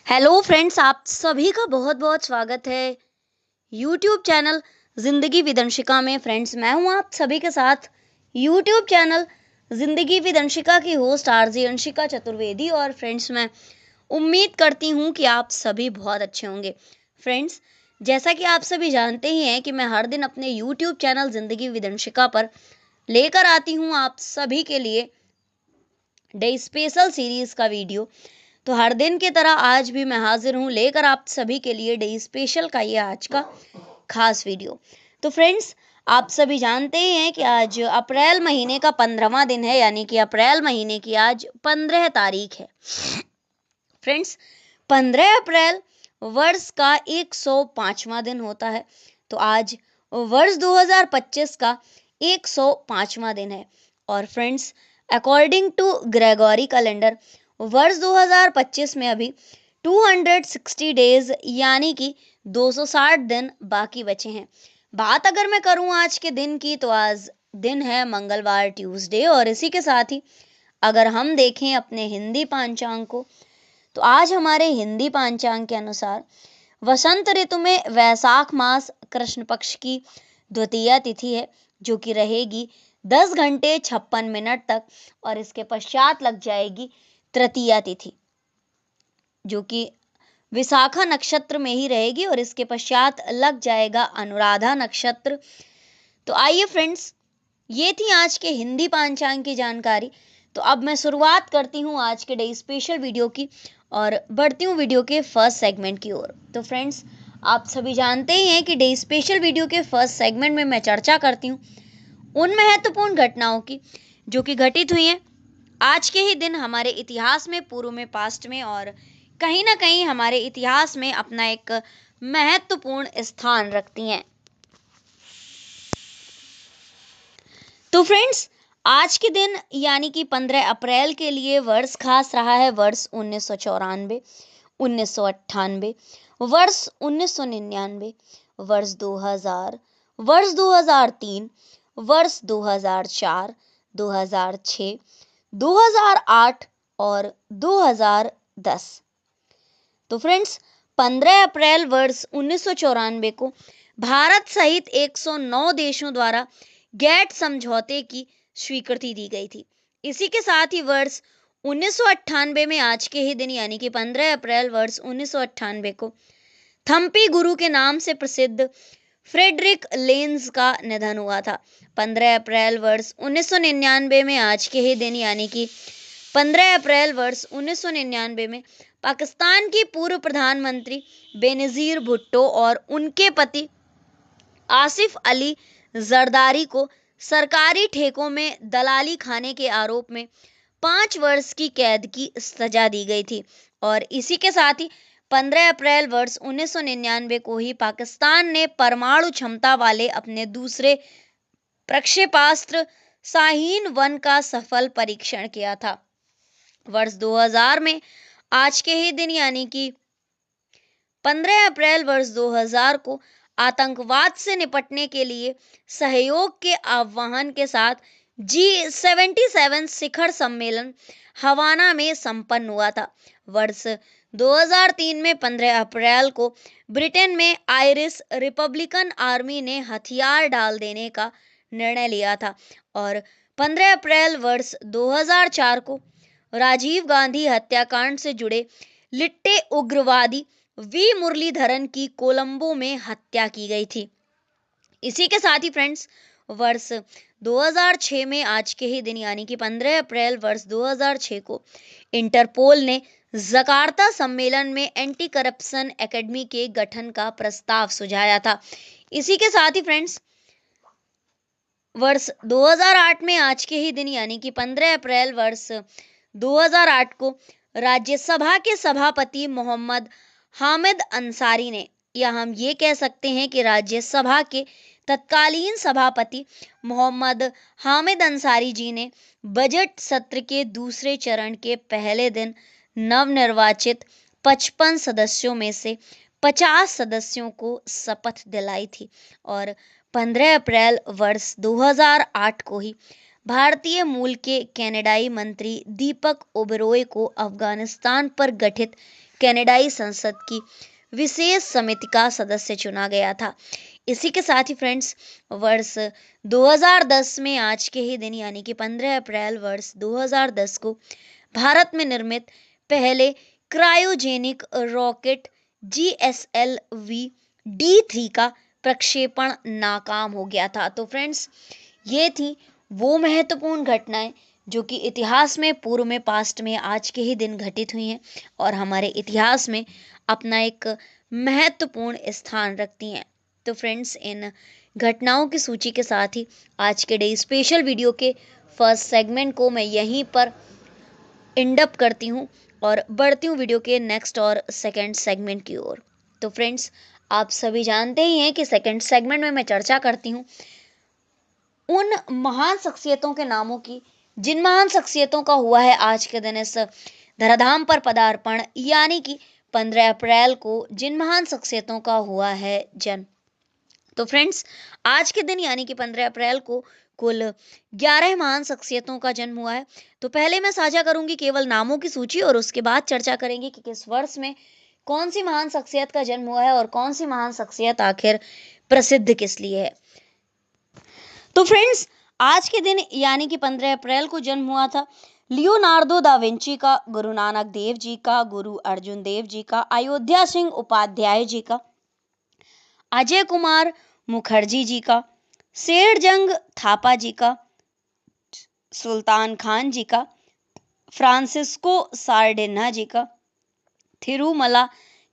Hello friends, आप सभी का बहुत बहुत स्वागत है यूट्यूब चैनल जिंदगी विदंशिका में। फ्रेंड्स, मैं हूं आप सभी के साथ यूट्यूब चैनल जिंदगी विदंशिका की होस्ट आरजे अंशिका चतुर्वेदी। और फ्रेंड्स, मैं उम्मीद करती हूं कि आप सभी बहुत अच्छे होंगे। फ्रेंड्स, जैसा कि आप सभी जानते ही हैं कि मैं हर दिन अपने यूट्यूब चैनल जिंदगी विदंशिका पर लेकर आती हूं आप सभी के लिए डे स्पेशल सीरीज का वीडियो। तो हर दिन की तरह आज भी मैं हाजिर हूँ लेकर आप सभी के लिए डे स्पेशल का ये आज का खास वीडियो। तो फ्रेंड्स, आप सभी जानते ही हैं कि आज अप्रैल महीने का 15वां दिन है, यानी कि अप्रैल महीने की आज 15 तारीख है। फ्रेंड्स, 15 अप्रैल वर्ष का 105वां दिन होता है। तो आज वर्ष 2025 का 105वां दिन है। और friends, according to Gregory calendar वर्ष 2025 में अभी 260 डेज यानी कि 260 दिन बाकी बचे हैं। बात अगर मैं करूं आज के दिन की, तो आज दिन है मंगलवार, ट्यूसडे। और इसी के साथ ही अगर हम देखें अपने हिंदी पांचांग को, तो आज हमारे हिंदी पांचांग के अनुसार वसंत ऋतु में वैशाख मास कृष्ण पक्ष की द्वितीया तिथि है, जो कि रहेगी 10 घंटे 56 मिनट तक। और इसके पश्चात लग जाएगी तृतीया तिथि, जो कि विशाखा नक्षत्र में ही रहेगी। और इसके पश्चात लग जाएगा अनुराधा नक्षत्र। तो आइए फ्रेंड्स, ये थी आज के हिंदी पांचांग की जानकारी। तो अब मैं शुरुआत करती हूँ आज के डे स्पेशल वीडियो की और बढ़ती हूँ वीडियो के फर्स्ट सेगमेंट की ओर। तो फ्रेंड्स, आप सभी जानते ही हैं कि डे स्पेशल वीडियो के फर्स्ट सेगमेंट में मैं चर्चा करती हूँ उन महत्वपूर्ण घटनाओं की जो कि घटित हुई हैं आज के ही दिन हमारे इतिहास में, पूर्व में, पास्ट में, और कहीं ना कहीं हमारे इतिहास में अपना एक महत्वपूर्ण स्थान रखती हैं। तो फ्रेंड्स, आज के दिन यानी कि 15 अप्रैल के लिए वर्ष खास रहा है। वर्ष 1994, 1998, वर्ष 1999, वर्ष 2000, वर्ष 2003, वर्ष 2004, 2006, 2008 और 2010। तो फ्रेंड्स, 15 अप्रैल वर्ष 1994 को भारत सहित 109 देशों द्वारा गैट समझौते की स्वीकृति दी गई थी। इसी के साथ ही वर्ष 1998 में आज के ही दिन यानी कि 15 अप्रैल वर्ष 1998 को थम्पी गुरु के नाम से प्रसिद्ध फ्रेडरिक लेंज का निधन हुआ था। 15 अप्रैल वर्ष 1999 में आज के ही दिन यानी कि 15 अप्रैल वर्ष 1999 में पाकिस्तान की पूर्व प्रधानमंत्री बेनजीर भुट्टो और उनके पति आसिफ अली जरदारी को सरकारी ठेकों में दलाली खाने के आरोप में 5 वर्ष की कैद की सजा दी गई थी। और इसी के साथ ही 15 अप्रैल वर्ष 1999 को ही पाकिस्तान ने परमाणु क्षमता वाले अपने दूसरे प्रक्षेपास्त्र शाहीन-1 का सफल परीक्षण किया था। वर्ष 2000 में आज के ही दिन यानी कि 15 अप्रैल वर्ष 2000 को आतंकवाद से निपटने के लिए सहयोग के आह्वान के साथ G77 शिखर सम्मेलन हवाना में संपन्न हुआ था। वर्ष 2003 में 15 अप्रैल को ब्रिटेन में आयरिश रिपब्लिकन आर्मी ने हथियार डाल देने का निर्णय लिया था। और 15 अप्रैल वर्ष 2004 को राजीव गांधी हत्याकांड से जुड़े लिट्टे उग्रवादी वी मुरलीधरन की कोलंबो में हत्या की गई थी। इसी के साथ ही फ्रेंड्स, वर्ष 2006 में आज के ही दिन यानी कि 15 अप्रैल वर्ष 2006 को इंटरपोल ने जकार्ता सम्मेलन में एंटी करप्शन एकेडमी के गठन का प्रस्ताव सुझाया था। इसी के साथ ही फ्रेंड्स, वर्ष 2008 में आज के ही दिन यानी कि 15 अप्रैल वर्ष 2008 को राज्यसभा के सभापति मोहम्मद हामिद अंसारी ने, या हम ये कह सकते हैं कि राज्यसभा के तत्कालीन सभापति मोहम्मद हामिद अंसारी जी ने बजट सत्र के दूसरे चरण के पहले दिन नवनिर्वाचित 55 सदस्यों में से 50 सदस्यों को शपथ दिलाई थी। और 15 अप्रैल वर्ष 2008 को ही भारतीय मूल के कनाडाई मंत्री दीपक ओबेरॉय को अफगानिस्तान पर गठित कनाडाई संसद की विशेष समिति का सदस्य चुना गया था। इसी के साथ ही फ्रेंड्स, वर्ष 2010 में आज के ही दिन यानी कि 15 अप्रैल वर्ष 2010 को भारत में निर्मित पहले क्रायोजेनिक रॉकेट GSLV D3 का प्रक्षेपण नाकाम हो गया था। तो फ्रेंड्स, ये थी वो महत्वपूर्ण घटनाएं जो कि इतिहास में, पूर्व में, पास्ट में आज के ही दिन घटित हुई हैं और हमारे इतिहास में अपना एक महत्वपूर्ण स्थान रखती हैं। तो फ्रेंड्स, इन घटनाओं की सूची के साथ ही आज के डे स्पेशल वीडियो के फर्स्ट सेगमेंट को मैं यहीं पर एंड अप करती हूँ और बढ़ती हूँ वीडियो के नेक्स्ट और सेकंड सेगमेंट की ओर। तो फ्रेंड्स, आप सभी जानते ही हैं कि सेकंड सेगमेंट में मैं चर्चा करती हूँ उन महान शख्सियतों के नामों की, जिन महान शख्सियतों का हुआ है आज के दिन इस धराधाम पर पदार्पण, यानी कि 15 अप्रैल को जिन महान शख्सियतों का हुआ है जन्म। तो फ्रेंड्स, आज के दिन यानी कि 15 अप्रैल को कुल 11 महान शख्सियतों का जन्म हुआ है। तो पहले मैं साझा करूंगी केवल नामों की सूची और उसके बाद चर्चा करेंगे कि किस वर्ष में कौन सी महान शख्सियत का जन्म हुआ है और कौन सी महान शख्सियत आखिर प्रसिद्ध किस लिए है। तो फ्रेंड्स, आज के दिन यानी कि 15 अप्रैल को जन्म हुआ था लियोनार्डो दा विंची का, गुरु नानक देव जी का, गुरु अर्जुन देव जी का, अयोध्या सिंह उपाध्याय जी का, अजय कुमार मुखर्जी जी का, शेरजंग थापा जी का, सुल्तान खान जी का, फ्रांसिस्को सार्डिन्हा जी का, थिरुमला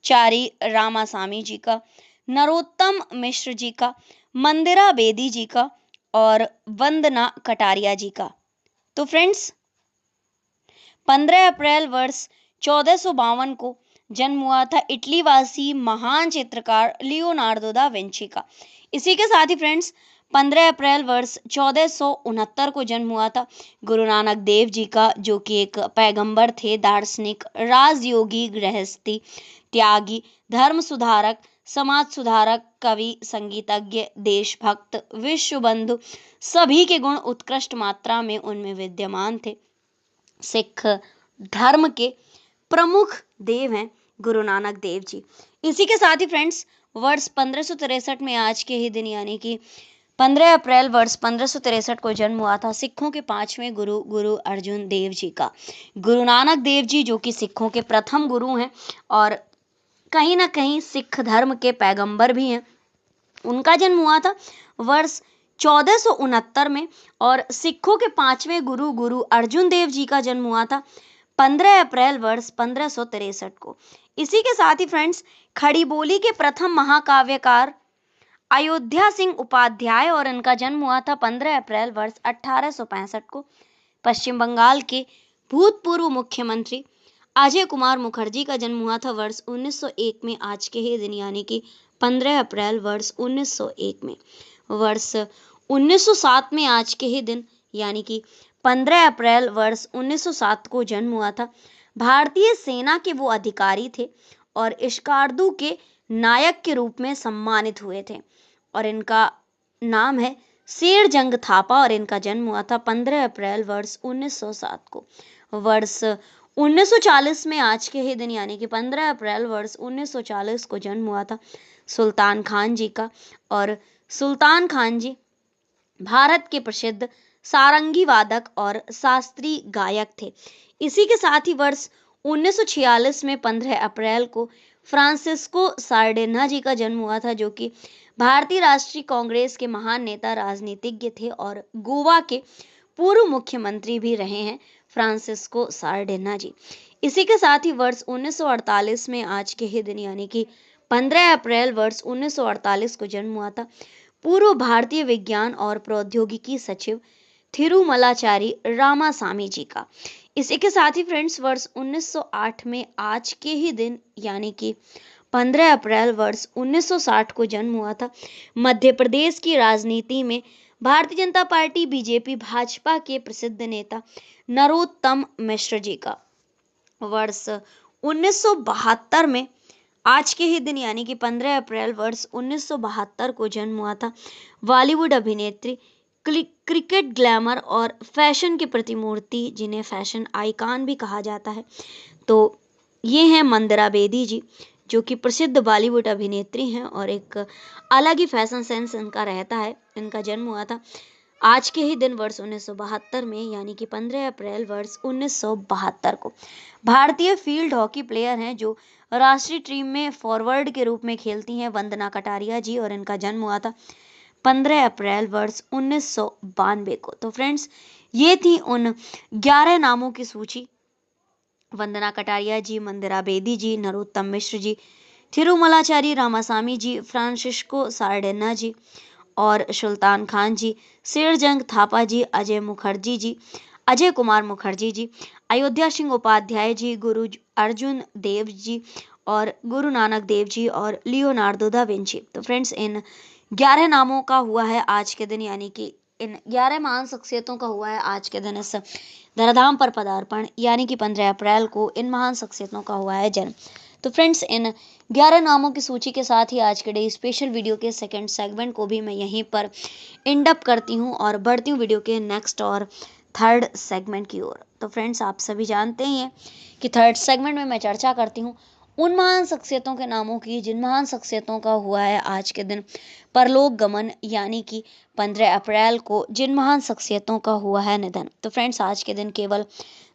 चारी रामासामी जी का, नरोत्तम मिश्र जी का, मंदिरा बेदी जी का और वंदना कटारिया जी का। तो फ्रेंड्स, 15 अप्रैल वर्ष 1452 को जन्म हुआ था इटली वासी महान चित्रकार लियोनार्डो दा विंची का। इसी के साथ ही फ्रेंड्स, 15 अप्रैल वर्ष 1469 को जन्म हुआ था गुरु नानक देव जी का, जो कि एक पैगंबर थे, दार्शनिक, राजयोगी, गृहस्थी, त्यागी, धर्म सुधारक, समाज सुधारक, कवि, संगीतज्ञ, देशभक्त, विश्व बंधु, सभी के गुण उत्कृष्ट मात्रा में उनमें विद्यमान थे। सिख धर्म के प्रमुख देव हैं गुरु नानक देव जी। इसी के साथ ही फ्रेंड्स, वर्ष 1563 में आज के ही दिन यानी कि 15 अप्रैल वर्ष 1563 को जन्म हुआ था सिखों के 5वें गुरु, गुरु अर्जुन देव जी का। गुरु नानक देव जी जो कि सिखों के प्रथम गुरु हैं और कहीं ना कहीं सिख धर्म के पैगंबर भी हैं, उनका जन्म हुआ था वर्ष 1469 में और सिखों के 5वें गुरु, गुरु अर्जुन देव जी का जन्म हुआ था 15 अप्रैल वर्ष 1563 को। इसी के साथ ही फ्रेंड्स, खड़ी बोली के प्रथम महाकाव्यकार अयोध्या सिंह उपाध्याय और इनका जन्म हुआ था 15 अप्रैल वर्ष 1865 को। पश्चिम बंगाल के भूतपूर्व मुख्यमंत्री अजय कुमार मुखर्जी का जन्म हुआ था वर्ष 1901 में आज के ही दिन यानी कि 15 अप्रैल वर्ष 1901 में। वर्ष 1907 में आज के ही दिन यानी कि 15 अप्रैल वर्ष 1907 को जन्म हुआ था भारतीय सेना के वो अधिकारी थे और इश्कार्दू के नायक के रूप में सम्मानित हुए थे और इनका नाम है शेरजंग थापा और इनका जन्म हुआ था 15 अप्रैल वर्ष 1907 को। वर्ष 1940 में आज के ही दिन यानी कि 15 अप्रैल वर्ष 1940 को जन्म हुआ था सुल्तान खान जी का और सुल्तान खान जी भारत के प्रसिद्ध सारंगी वादक और शास्त्रीय गायक थे। इसी के साथ ही वर्ष 1946 में 15 अप्रैल को फ्रांसिस्को सार्डिन्हा जी का जन्म हुआ था, जो कि भारतीय राष्ट्रीय कांग्रेस के महान नेता, राजनीतिज्ञ थे और गोवा के पूर्व मुख्यमंत्री भी रहे हैं फ्रांसिस्को सार्डिन्हा जी। इसी के साथ ही वर्ष 1948 में आज के ही दिन यानी कि 15 अप्रैल वर्ष 1948 को जन्म हुआ था पूर्व भारतीय विज्ञान और प्रौद्योगिकी सचिव थिरुमलाचारी रामासामी जी का। इसी के साथ ही फ्रेंड्स, वर्ष 1908 में आज के ही दिन यानी कि 15 अप्रैल वर्ष 1960 को जन्म हुआ था मध्य प्रदेश की राजनीति में भारतीय जनता पार्टी बीजेपी भाजपा के प्रसिद्ध नेता नरोत्तम मिश्र जी का। वर्ष 1972 में आज के ही दिन यानी कि 15 अप्रैल वर्ष 1972 को जन्म हुआ था बॉलीवुड अभिनेत्री क्रिकेट ग्लैमर और फैशन की प्रतिमूर्ति, जिन्हें फैशन आइकॉन भी कहा जाता है। तो ये हैं मंदिरा बेदी जी, जो कि प्रसिद्ध बॉलीवुड अभिनेत्री हैं और एक अलग ही फैशन सेंस इनका रहता है। इनका जन्म हुआ था आज के ही दिन वर्ष 1972 में, यानी कि 15 अप्रैल वर्ष 1972 को। भारतीय फील्ड हॉकी प्लेयर हैं जो राष्ट्रीय टीम में फॉरवर्ड के रूप में खेलती हैं, वंदना कटारिया जी, और इनका जन्म हुआ था 15 अप्रैल वर्ष 1992 को। तो फ्रेंड्स, ये थी उन 11 नामों की सूची। वंदना कटारिया जी, मंदिरा बेदी जी, नरोत्तम मिश्र जी, थिरुमलाचारी रामासामी जी, फ्रांसिस्को सार्डेना जी और सुल्तान खान जी, शेरजंग थापा जी, अजय मुखर्जी जी, अजय कुमार मुखर्जी जी, अयोध्या सिंह उपाध्याय जी, गुरु अर्जुन देव जी और गुरु नानक देव जी और लियोनार्डो दा विंची। तो फ्रेंड्स, इन 11 नामों का हुआ है आज के दिन, यानी कि इन 11 महान शख्सियतों का हुआ है आज के दिन इस धराधाम पर पदार्पण, यानी कि 15 अप्रैल को इन महान शख्सियतों का हुआ है जन्म। तो फ्रेंड्स, इन 11 नामों की सूची के साथ ही आज के डे स्पेशल वीडियो के सेकंड सेगमेंट को भी मैं यहीं पर एंड अप करती हूँ और बढ़ती हूँ वीडियो के नेक्स्ट और थर्ड सेगमेंट की ओर। तो फ्रेंड्स, आप सभी जानते ही हैं कि थर्ड सेगमेंट में मैं चर्चा करती हूँ उन महान शख्सियतों के नामों की जिन महान शख्सियतों का हुआ है आज के दिन परलोक गमन, यानी कि 15 अप्रैल को जिन महान शख्सियतों का हुआ है निधन। तो फ्रेंड्स, आज के दिन केवल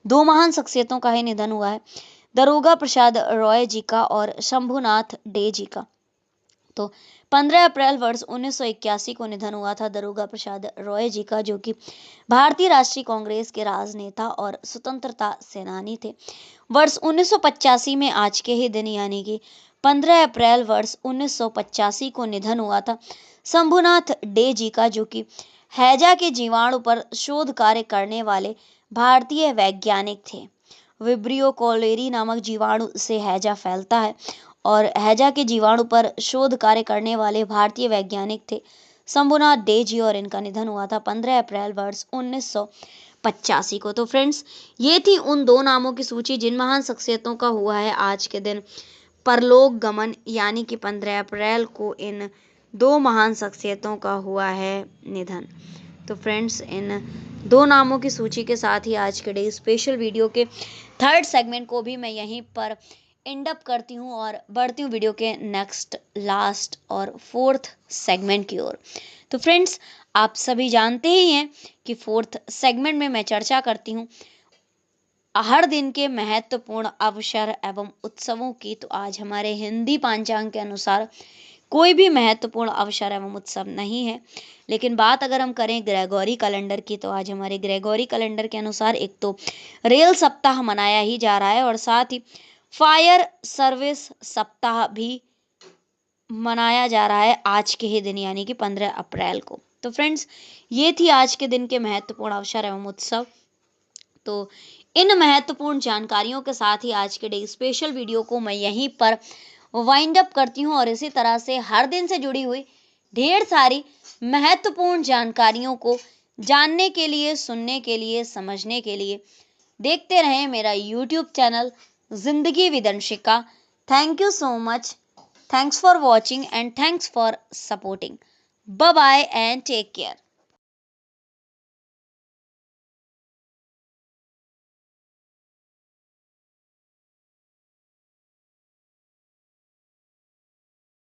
2 महान शख्सियतों का ही निधन हुआ है, दरोगा प्रसाद रॉय जी का और शंभुनाथ डे जी का। तो 15 अप्रैल वर्ष 1981 को निधन हुआ था दरोगा प्रसाद रॉय जी का, जो कि भारतीय राष्ट्रीय कांग्रेस के राजनेता और स्वतंत्रता सेनानी थे। वर्ष 1985 में आज के ही दिन, यानी कि 15 अप्रैल वर्ष 1985 को निधन हुआ था शंभुनाथ डे जी का, जो कि हैजा के जीवाणु पर शोध कार्य करने वाले भारतीय वैज्ञानिक थे। विब्रियो कोलेरी नामक जीवाणु से हैजा फैलता है और हैजा के जीवाणु पर शोध कार्य करने वाले भारतीय वैज्ञानिक थे शंभुनाथ डे जी, और इनका निधन हुआ था 15 अप्रैल वर्ष 1985 को। तो फ्रेंड्स, ये थी उन 2 नामों की सूची जिन महान शख्सियतों का हुआ है आज के दिन परलोक गमन, यानी कि 15 अप्रैल को इन 2 महान शख्सियतों का हुआ है निधन। तो फ्रेंड्स, इन 2 नामों की सूची के साथ ही आज के डे स्पेशल वीडियो के थर्ड सेगमेंट को भी मैं यहीं पर एंड अप करती हूँ और बढ़ती हूँ वीडियो के नेक्स्ट, लास्ट और फोर्थ सेगमेंट की ओर। तो फ्रेंड्स, आप सभी जानते ही हैं कि फोर्थ सेगमेंट में मैं चर्चा करती हूँ हर दिन के महत्वपूर्ण अवसर एवं उत्सवों की। तो आज हमारे हिंदी पंचांग के अनुसार कोई भी महत्वपूर्ण अवसर एवं उत्सव नहीं है, लेकिन बात अगर हम करें ग्रेगोरी कैलेंडर की, तो आज हमारे ग्रेगोरी कैलेंडर के अनुसार एक तो रेल सप्ताह मनाया ही जा रहा है और साथ ही फायर सर्विस सप्ताह भी मनाया जा रहा है आज के ही दिन, यानी कि 15 अप्रैल को। तो फ्रेंड्स, ये थी आज के दिन के महत्वपूर्ण अवसर एवं उत्सव। तो इन महत्वपूर्ण जानकारियों के साथ ही आज के डे स्पेशल वीडियो को मैं यहीं पर वाइंड अप करती हूँ और इसी तरह से हर दिन से जुड़ी हुई ढेर सारी महत्वपूर्ण जानकारियों को जानने के लिए, सुनने के लिए, समझने के लिए देखते रहें मेरा यूट्यूब चैनल जिंदगी with Anshika. Thank you so much, thanks for watching and thanks for supporting. Bye bye and take care.